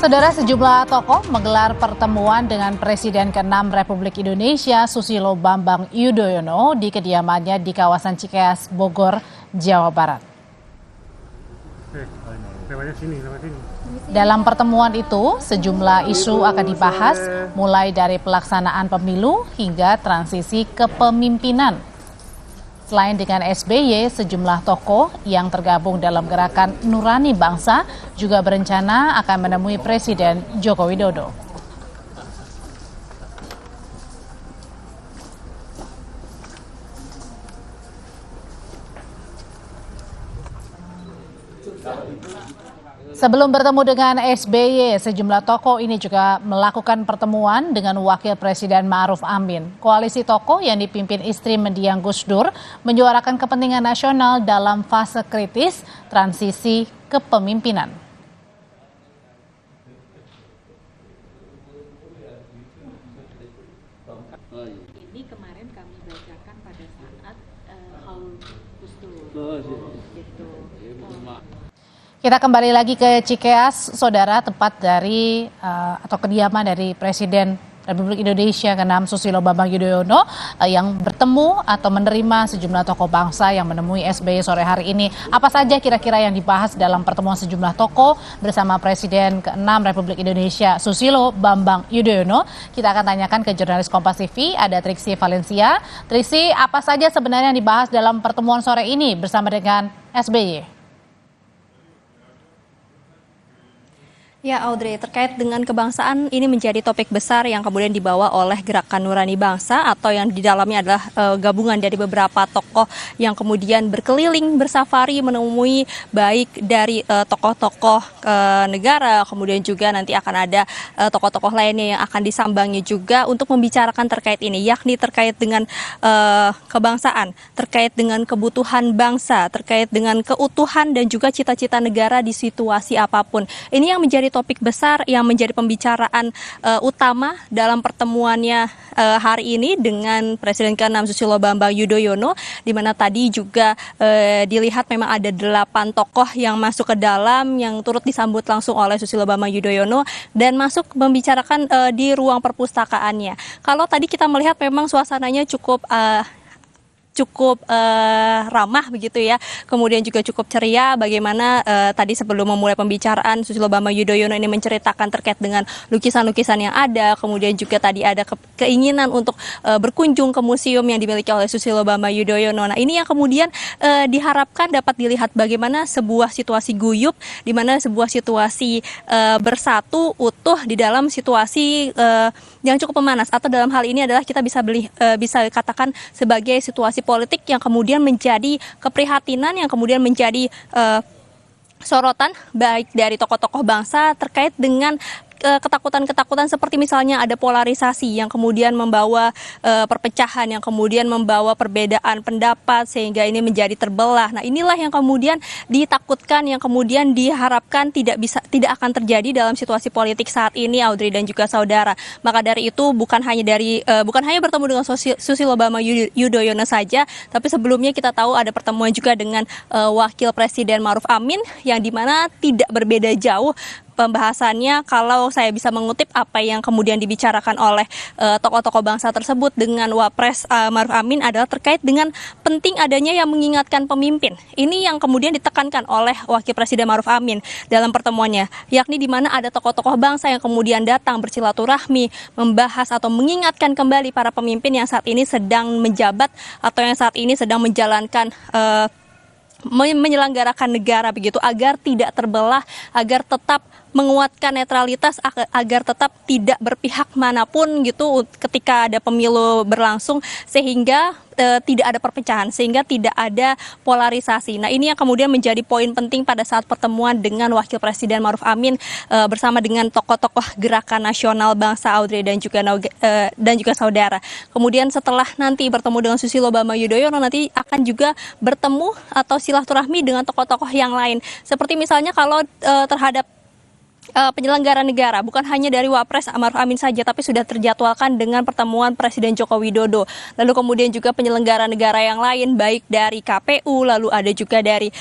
Saudara, sejumlah tokoh menggelar pertemuan dengan Presiden ke-6 Republik Indonesia Susilo Bambang Yudhoyono di kediamannya di kawasan Cikeas, Bogor, Jawa Barat. Dalam pertemuan itu, sejumlah isu akan dibahas mulai dari pelaksanaan pemilu hingga transisi kepemimpinan. Selain dengan SBY, sejumlah tokoh yang tergabung dalam gerakan Nurani Bangsa juga berencana akan menemui Presiden Joko Widodo. Sebelum bertemu dengan SBY, sejumlah tokoh ini juga melakukan pertemuan dengan Wakil Presiden Ma'ruf Amin. Koalisi tokoh yang dipimpin istri mendiang Gus Dur menyuarakan kepentingan nasional dalam fase kritis transisi kepemimpinan. Ini kemarin kami bacakan pada saat haul Gus Dur. Gitu. Kita kembali lagi ke Cikeas, saudara, tempat dari atau kediaman dari Presiden Republik Indonesia ke-6 Susilo Bambang Yudhoyono yang bertemu atau menerima sejumlah tokoh bangsa yang menemui SBY sore hari ini. Apa saja kira-kira yang dibahas dalam pertemuan sejumlah tokoh bersama Presiden ke-6 Republik Indonesia Susilo Bambang Yudhoyono? Kita akan tanyakan ke jurnalis Kompas TV, ada Triksi Valencia. Triksi, apa saja sebenarnya yang dibahas dalam pertemuan sore ini bersama dengan SBY? Ya, Audrey, terkait dengan kebangsaan ini menjadi topik besar yang kemudian dibawa oleh Gerakan Nurani Bangsa atau yang di dalamnya adalah gabungan dari beberapa tokoh yang kemudian berkeliling bersafari menemui baik dari tokoh-tokoh negara, kemudian juga nanti akan ada tokoh-tokoh lainnya yang akan disambangi juga untuk membicarakan terkait ini, yakni terkait dengan kebangsaan, terkait dengan kebutuhan bangsa, terkait dengan keutuhan dan juga cita-cita negara di situasi apapun. Ini yang menjadi topik besar yang menjadi pembicaraan utama dalam pertemuannya hari ini dengan Presiden ke-6 Susilo Bambang Yudhoyono, di mana tadi juga dilihat memang ada 8 tokoh yang masuk ke dalam yang turut disambut langsung oleh Susilo Bambang Yudhoyono dan masuk membicarakan di ruang perpustakaannya. Kalau tadi kita melihat memang suasananya cukup ramah begitu ya, kemudian juga cukup ceria. Bagaimana tadi sebelum memulai pembicaraan Susilo Bambang Yudhoyono ini menceritakan terkait dengan lukisan-lukisan yang ada, kemudian juga tadi ada keinginan untuk berkunjung ke museum yang dimiliki oleh Susilo Bambang Yudhoyono. Nah, ini yang kemudian diharapkan dapat dilihat bagaimana sebuah situasi guyup, di mana sebuah situasi bersatu utuh di dalam situasi yang cukup memanas, atau dalam hal ini adalah kita bisa katakan sebagai situasi politik yang kemudian menjadi keprihatinan, yang kemudian menjadi sorotan baik dari tokoh-tokoh bangsa terkait dengan ketakutan-ketakutan seperti misalnya ada polarisasi yang kemudian membawa perpecahan, yang kemudian membawa perbedaan pendapat sehingga ini menjadi terbelah. Nah, inilah yang kemudian ditakutkan, yang kemudian diharapkan tidak akan terjadi dalam situasi politik saat ini, Audrey dan juga saudara. Maka dari itu bukan hanya bertemu dengan Susilo Bambang Yudhoyono saja, tapi sebelumnya kita tahu ada pertemuan juga dengan Wakil Presiden Ma'ruf Amin yang dimana tidak berbeda jauh pembahasannya. Kalau saya bisa mengutip apa yang kemudian dibicarakan oleh tokoh-tokoh bangsa tersebut dengan Wapres Ma'ruf Amin adalah terkait dengan penting adanya yang mengingatkan pemimpin. Ini yang kemudian ditekankan oleh Wakil Presiden Ma'ruf Amin dalam pertemuannya, yakni di mana ada tokoh-tokoh bangsa yang kemudian datang bersilaturahmi, membahas atau mengingatkan kembali para pemimpin yang saat ini sedang menjabat atau yang saat ini sedang menjalankan menyelenggarakan negara begitu, agar tidak terbelah, agar tetap menguatkan netralitas, agar tetap tidak berpihak manapun gitu ketika ada pemilu berlangsung, sehingga tidak ada perpecahan, sehingga tidak ada polarisasi. Nah, ini yang kemudian menjadi poin penting pada saat pertemuan dengan Wakil Presiden Ma'ruf Amin bersama dengan tokoh-tokoh Gerakan Nasional Bangsa, Audrey dan juga saudara. Kemudian setelah nanti bertemu dengan Susilo Bambang Yudhoyono, nanti akan juga bertemu atau silaturahmi dengan tokoh-tokoh yang lain. Seperti misalnya kalau terhadap penyelenggara negara, bukan hanya dari Wapres Ma'ruf Amin saja, tapi sudah terjadwalkan dengan pertemuan Presiden Joko Widodo. Lalu kemudian juga penyelenggara negara yang lain, baik dari KPU, lalu ada juga dari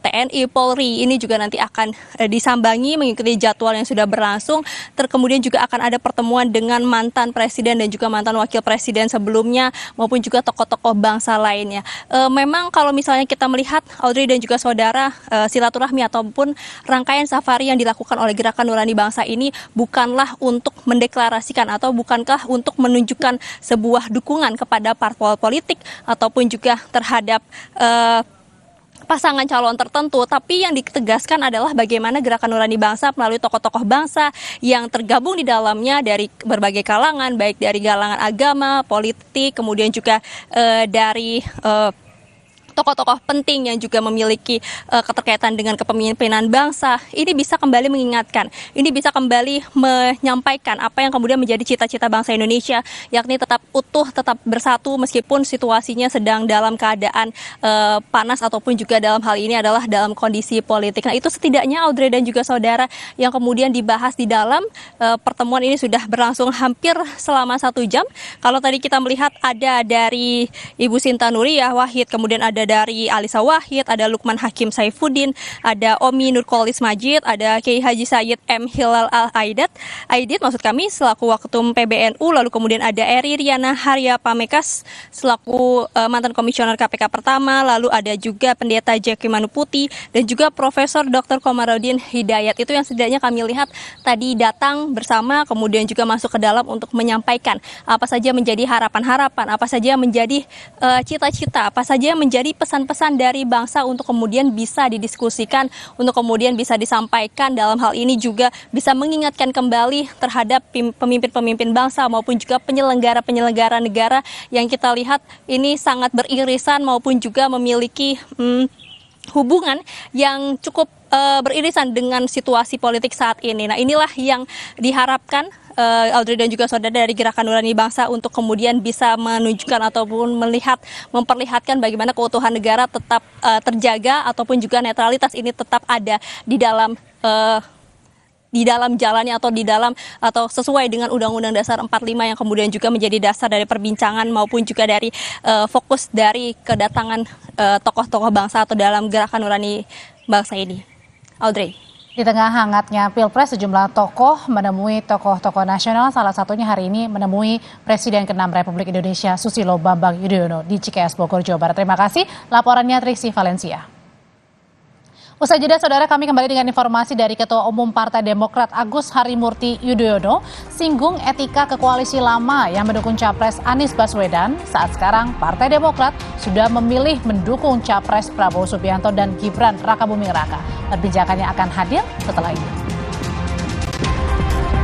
TNI, Polri, ini juga nanti akan disambangi mengikuti jadwal yang sudah berlangsung. Kemudian juga akan ada pertemuan dengan mantan presiden dan juga mantan wakil presiden sebelumnya, maupun juga tokoh-tokoh bangsa lainnya. Memang kalau misalnya kita melihat, Audrey dan juga saudara, silaturahmi ataupun rangkaian safari yang dilakukan oleh Gerakan Nurani Bangsa ini bukanlah untuk mendeklarasikan atau bukankah untuk menunjukkan sebuah dukungan kepada parpol politik ataupun juga terhadap pasangan calon tertentu, tapi yang ditegaskan adalah bagaimana Gerakan Nurani Bangsa melalui tokoh-tokoh bangsa yang tergabung di dalamnya dari berbagai kalangan, baik dari kalangan agama, politik, kemudian juga dari tokoh-tokoh penting yang juga memiliki keterkaitan dengan kepemimpinan bangsa, ini bisa kembali mengingatkan, ini bisa kembali menyampaikan apa yang kemudian menjadi cita-cita bangsa Indonesia, yakni tetap utuh, tetap bersatu meskipun situasinya sedang dalam keadaan panas ataupun juga dalam hal ini adalah dalam kondisi politik. Nah, itu setidaknya Audrey dan juga saudara yang kemudian dibahas di dalam pertemuan ini sudah berlangsung hampir selama 1 jam. Kalau tadi kita melihat ada dari Ibu Sinta Nuriyah Wahid, kemudian ada dari Alisa Wahid, ada Lukman Hakim Saifuddin, ada Omi Nurkolis Majid, ada Kiai Haji Said M. Hilal Aidit maksud kami selaku Waketum PBNU, lalu kemudian ada Eri Riana Harya Pamekas selaku mantan komisioner KPK pertama, lalu ada juga Pendeta Jeki Manuputi dan juga Profesor Dr. Komarudin Hidayat. Itu yang setidaknya kami lihat tadi datang bersama, kemudian juga masuk ke dalam untuk menyampaikan apa saja menjadi harapan-harapan, apa saja menjadi cita-cita, apa saja menjadi pesan-pesan dari bangsa untuk kemudian bisa didiskusikan, untuk kemudian bisa disampaikan, dalam hal ini juga bisa mengingatkan kembali terhadap pemimpin-pemimpin bangsa maupun juga penyelenggara-penyelenggara negara yang kita lihat ini sangat beririsan maupun juga memiliki hubungan yang cukup beririsan dengan situasi politik saat ini. Nah, inilah yang diharapkan Audrey dan juga saudara dari Gerakan Nurani Bangsa untuk kemudian bisa menunjukkan ataupun memperlihatkan bagaimana keutuhan negara tetap terjaga ataupun juga netralitas ini tetap ada di dalam jalannya atau sesuai dengan Undang-Undang Dasar 45 yang kemudian juga menjadi dasar dari perbincangan maupun juga dari fokus dari kedatangan tokoh-tokoh bangsa atau dalam Gerakan Nurani Bangsa ini. Audrey. Di tengah hangatnya Pilpres, sejumlah tokoh menemui tokoh-tokoh nasional, salah satunya hari ini menemui Presiden ke-6 Republik Indonesia Susilo Bambang Yudhoyono di Cikeas, Bogor, Jawa Barat. Terima kasih laporannya Triksi Valencia. Usai jeda, saudara, kami kembali dengan informasi dari Ketua Umum Partai Demokrat Agus Harimurti Yudhoyono singgung etika ke koalisi lama yang mendukung Capres Anies Baswedan. Saat sekarang Partai Demokrat sudah memilih mendukung Capres Prabowo Subianto dan Gibran Rakabuming Raka. Perbincangannya akan hadir setelah ini.